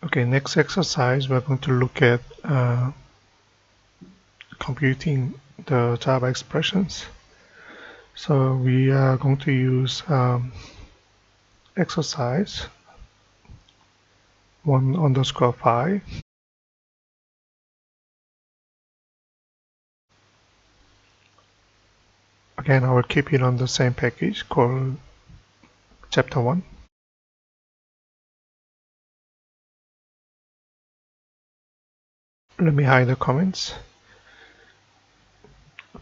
Okay, next exercise we're going to look at computing the Java expressions. So we are going to use exercise 1_5. Again, I will keep it on the same package called chapter 1. Let me hide the comments.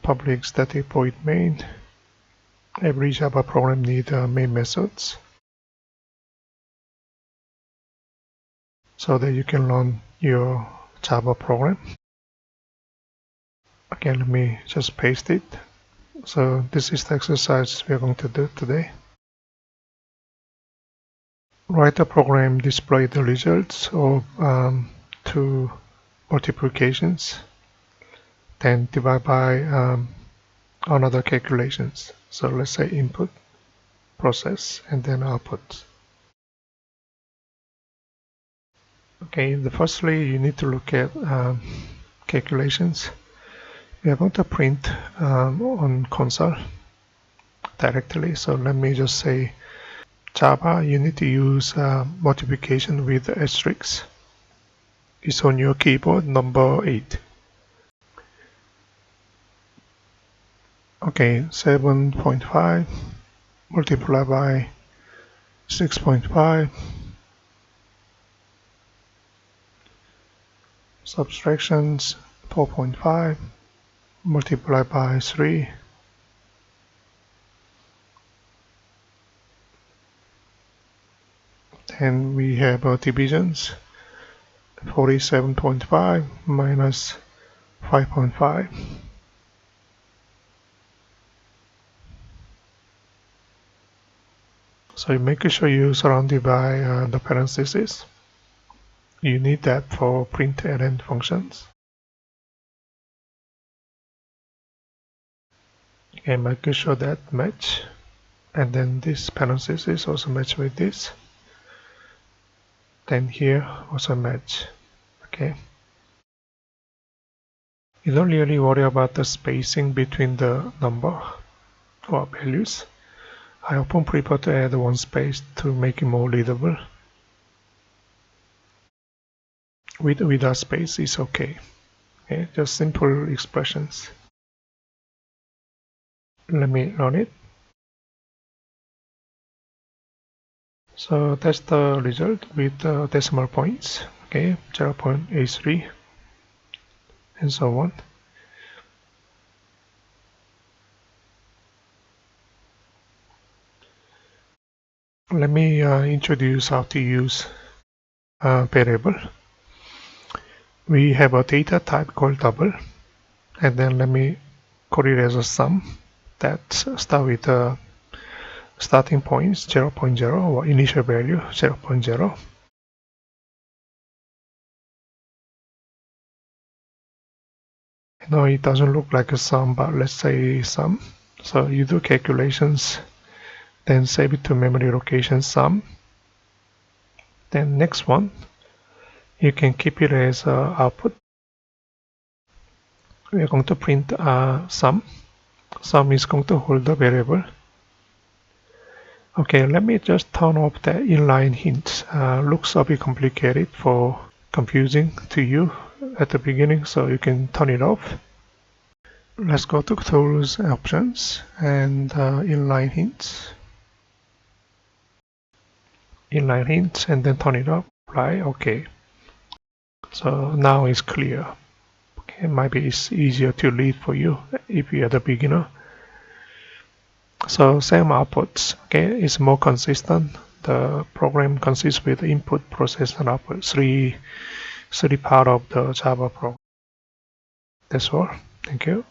Public static void main. Every Java program needs main methods so that you can run your Java program. Again, let me just paste it. So this is the exercise we are going to do today. Write a program display the results of two multiplications, then divide by another calculations. So let's say input, process, and then output. Okay, firstly you need to look at calculations. We are going to print on console directly. So let me just say Java, you need to use multiplication with asterisk. It's on your keyboard, number 8. Okay, 7.5 multiplied by 6.5, subtractions 4.5 multiplied by 3, and we have divisions 47.5 minus 5.5. So make sure you surround it by the parentheses. You need that for print and end functions. And make sure that match, and then this parenthesis also match with this. Then here also match. Okay. You don't really worry about the spacing between the number or values. I often prefer to add one space to make it more readable. Without space is okay. Okay, just simple expressions. Let me run it. So that's the result with decimal points. Okay, 0.83 and so on. Let me introduce how to use variable. We have a data type called double, and then let me call it as a sum that start with starting points 0.0 or initial value 0.0. No, it doesn't look like a sum, but let's say sum. So you do calculations, then save it to memory location sum. Then next one, you can keep it as output. We are going to print sum. Sum is going to hold the variable. Okay, let me just turn off the inline hints. Looks a bit complicated for confusing to you at the beginning, so you can turn it off. Let's go to Tools, Options, and inline hints. Inline hints, and then turn it off. Right? Okay. So now it's clear. Okay, maybe it's easier to read for you if you're the beginner. So same outputs. Okay, it's more consistent. The program consists with input, process, and output. Three part of the Java program. That's all. Thank you.